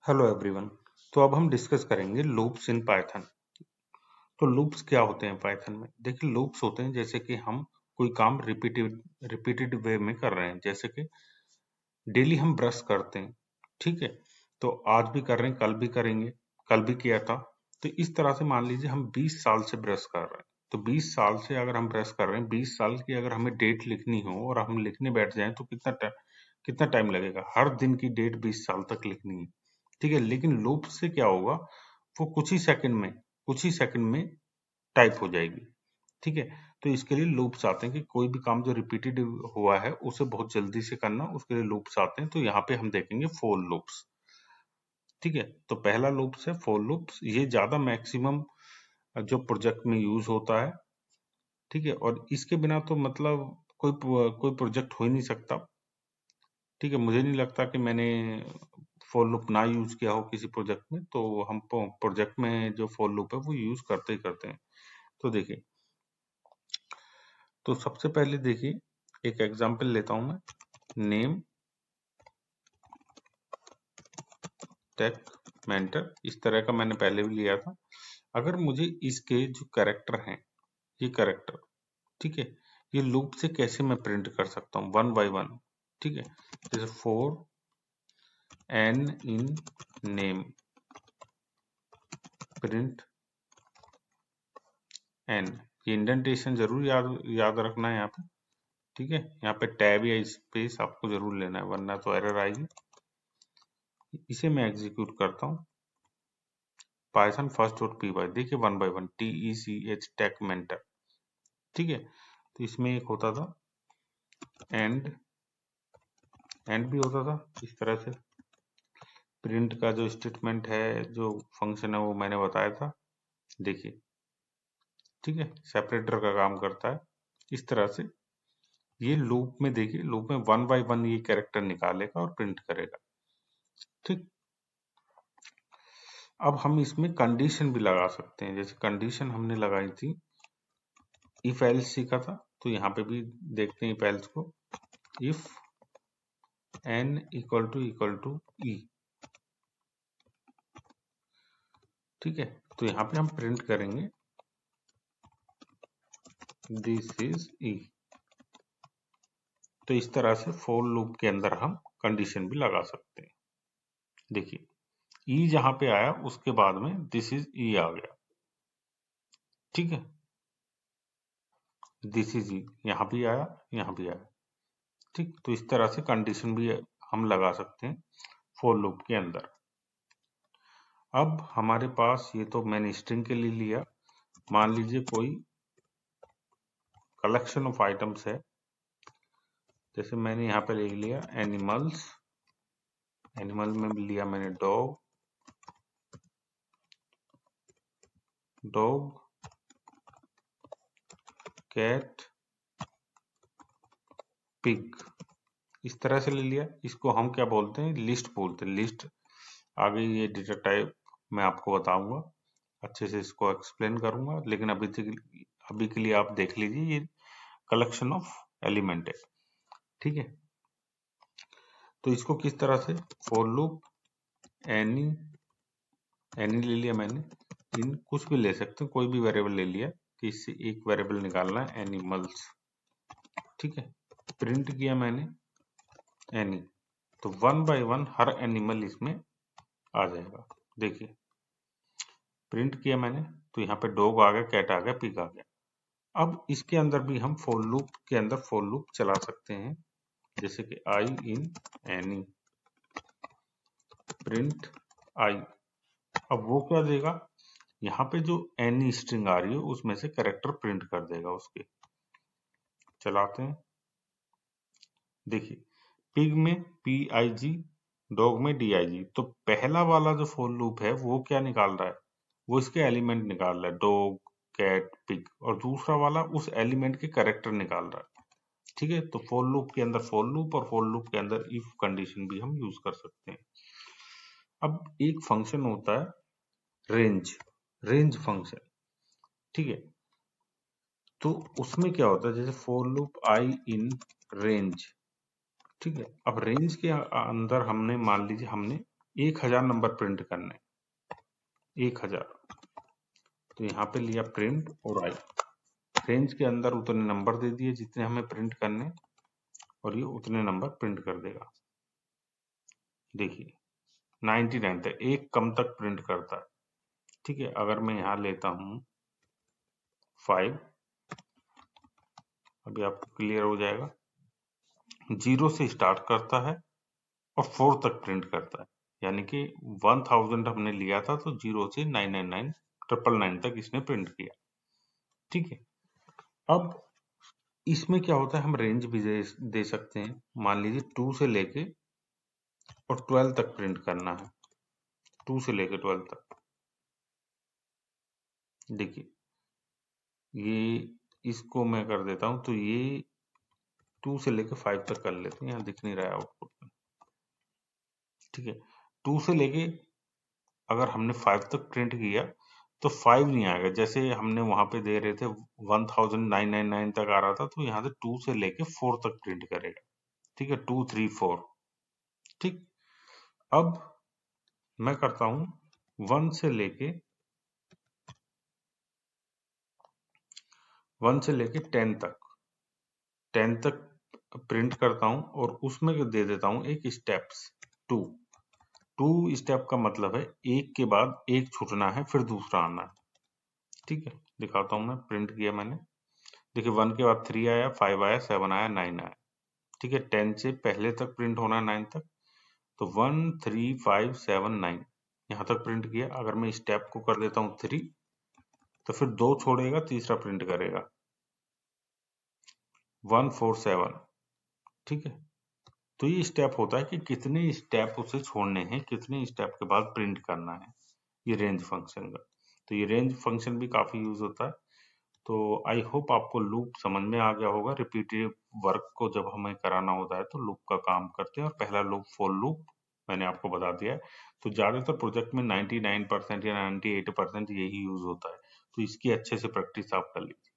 Hello everyone. तो अब हम डिस्कस करेंगे लूप्स इन पाइथन। तो लूप्स क्या होते हैं पाइथन में? देखिए, लूप्स होते हैं जैसे कि हम कोई काम रिपीटेड वे में कर रहे हैं। जैसे कि डेली हम ब्रश करते हैं, ठीक है? तो आज भी कर रहे हैं, कल भी करेंगे, कल भी किया था। तो इस तरह से मान लीजिए हम 20 साल से ब्रश कर रहे हैं। तो 20 साल से अगर हम ब्रश कर रहे हैं, 20 साल की अगर हमें डेट लिखनी हो और हम लिखने बैठ जाएं तो कितना टाइम लगेगा? हर दिन की डेट 20 साल तक लिखनी है, ठीक है? लेकिन लूप से क्या होगा, वो कुछ ही सेकंड में टाइप हो जाएगी, ठीक है? तो इसके लिए लूप्स आते हैं कि कोई भी काम जो रिपीटेड हुआ है उसे बहुत जल्दी से करना, उसके लिए लूप्स आते हैं। तो यहाँ पे हम देखेंगे फॉर लूप्स, ठीक है? तो पहला लूप्स है फॉर लूप्स। ये ज्यादा मैक्सिमम जो प्रोजेक्ट में यूज होता है, ठीक है? और इसके बिना तो मतलब कोई प्रोजेक्ट हो ही नहीं सकता, ठीक है? मुझे नहीं लगता कि मैंने फॉर लूप ना यूज किया हो किसी प्रोजेक्ट में। तो हम प्रोजेक्ट में जो फॉर लूप है वो यूज करते ही करते हैं। तो देखिए, तो सबसे पहले देखिए, एक एग्जांपल लेता हूं मैं। नेम टेक मेंटर, इस तरह का मैंने पहले भी लिया था। अगर मुझे इसके जो कैरेक्टर हैं, ये कैरेक्टर, ठीक है, ये लूप से कैसे मैं प्रिंट कर सकता हूँ वन बाय वन, ठीक है? जैसे for N in name print N, ये इंडेंटेशन जरूर याद रखना है यहाँ पे, ठीक है? यहाँ पे टैब या स्पेस आपको जरूर लेना है, वरना तो एरर आएगी। इसे मैं एग्जीक्यूट करता हूँ। Python first dot P Y, देखिए one by one, TECH tech mentor, ठीक है? तो इसमें एक होता था एंड, भी होता था इस तरह से। प्रिंट का जो स्टेटमेंट है, जो फंक्शन है, वो मैंने बताया था, देखिए, ठीक है? सेपरेटर का काम करता है इस तरह से। ये लूप में देखिए, लूप में वन बाय वन ये कैरेक्टर निकालेगा और प्रिंट करेगा, ठीक? अब हम इसमें कंडीशन भी लगा सकते हैं। जैसे कंडीशन हमने लगाई थी, इफ एल्स सीखा था, तो यहाँ पे भी देखते हैं इफ एल्स को। इफ n इक्वल टू ई, ठीक है? तो यहाँ पे हम प्रिंट करेंगे दिस इज ई। तो इस तरह से फॉर लूप के अंदर हम कंडीशन भी लगा सकते हैं। देखिए, ई जहां पे आया उसके बाद में दिस इज ई आ गया, ठीक है? दिस इज ई यहाँ भी आया, यहाँ भी आया, ठीक? तो इस तरह से कंडीशन भी हम लगा सकते हैं फॉर लूप के अंदर। अब हमारे पास, ये तो मैंने स्ट्रिंग के लिए लिया, मान लीजिए कोई कलेक्शन ऑफ आइटम्स है। जैसे मैंने यहाँ पे लिख लिया एनिमल्स, एनिमल में लिया मैंने डॉग, कैट, पिग, इस तरह से ले लिया। इसको हम क्या बोलते हैं? लिस्ट बोलते हैं, लिस्ट। आगे ये डेटा टाइप मैं आपको बताऊंगा, अच्छे से इसको एक्सप्लेन करूंगा, लेकिन अभी के लिए आप देख लीजिए, ये कलेक्शन ऑफ एलिमेंट है, ठीक है? तो इसको किस तरह से, फॉर लूप एनी, ले लिया मैंने, इन कुछ भी ले सकते हैं, कोई भी वेरिएबल ले लिया कि इससे एक वेरिएबल निकालना है एनिमल्स, ठीक है? प्रिंट किया मैंने एनी, तो one by one her animal इसमें आ जाएगा। देखिए, प्रिंट किया मैंने, तो यहाँ पे डॉग आ गया, कैट आ गया, पिग आ गया। अब इसके अंदर भी हम फॉर लूप के अंदर फॉर लूप चला सकते हैं। जैसे कि आई इन एनी प्रिंट आई। अब वो क्या देगा, यहाँ पे जो एनी स्ट्रिंग आ रही है उसमें से कैरेक्टर प्रिंट कर देगा उसके। चलाते हैं, देखिए, पिग में PIG, डॉग में DIG। तो पहला वाला जो फॉर लूप है वो क्या निकाल रहा है, वो इसके एलिमेंट निकाल रहा है, डॉग, कैट, पिग। और दूसरा वाला उस एलिमेंट के कैरेक्टर निकाल रहा है, ठीक है? तो फॉर लूप के अंदर फॉर लूप और फॉर लूप के अंदर इफ कंडीशन भी हम यूज कर सकते हैं। अब एक फंक्शन होता है रेंज, फंक्शन, ठीक है? तो उसमें क्या होता है, जैसे for loop I in range, ठीक है? अब रेंज के अंदर हमने, मान लीजिए हमने 1000 नंबर प्रिंट करने, 1000। तो यहाँ पे लिया प्रिंट और आई, रेंज के अंदर उतने नंबर दे दिए जितने हमें प्रिंट करने, और ये उतने नंबर प्रिंट कर देगा। देखिए 99 तक, एक कम तक प्रिंट करता है। ठीक है, अगर मैं यहाँ लेता हूँ 5, अभी आपको क्लियर हो जाएगा। 0 से स्टार्ट करता है और 4 तक प्रिंट करता है, यानी कि 1000 हमने लिया था तो 0 से 999 999 तक इसने प्रिंट किया। ठीक है, अब इसमें क्या होता है, हम रेंज भी दे सकते हैं। मान लीजिए 2 से लेके और 12 तक प्रिंट करना है, 2 से लेके 12 तक। देखिए ये, इसको मैं कर देता हूं, तो ये 2 से लेके 5 तक कर लेते हैं, यहाँ दिख नहीं रहा है आउटपुट में। ठीक है, 2 से लेके अगर हमने 5 तक प्रिंट किया तो 5 नहीं आएगा, जैसे हमने वहां पे दे रहे थे 1999 तक आ रहा था, तो यहाँ से 2 से लेके 4 तक प्रिंट करेगा। ठीक है, 2 3 4। ठीक, अब मैं करता हूं 1 से लेके 10 तक, 10 तक प्रिंट करता हूं और उसमें दे देता हूं एक स्टेप्स 2। 2 स्टेप का मतलब है एक के बाद एक छूटना है, फिर दूसरा आना है। ठीक है, दिखाता हूं, मैं प्रिंट किया मैंने। देखिए 1 के बाद 3 आया, 5 आया, 7 आया, 9 आया। ठीक है, 10 से पहले तक प्रिंट होना है 9 तक, तो 1 3 5 7 9 यहाँ तक प्रिंट किया। अगर मैं स्टेप को कर देता हूँ 3, तो फिर 2 छोड़ेगा, तीसरा प्रिंट करेगा 1 4 7। ठीक है, तो ये स्टेप होता है कि कितने स्टेप उसे छोड़ने हैं, कितने स्टेप के बाद प्रिंट करना है, ये रेंज फंक्शन का। तो ये रेंज फंक्शन भी काफी यूज होता है। तो आई होप आपको लूप समझ में आ गया होगा। रिपीटेटिव वर्क को जब हमें कराना होता है तो लूप का काम करते हैं, और पहला लूप फॉर लूप मैंने आपको बता दिया है। तो ज्यादातर प्रोजेक्ट में 99% या 98% यही यूज होता है, तो इसकी अच्छे से प्रैक्टिस आप कर लीजिए।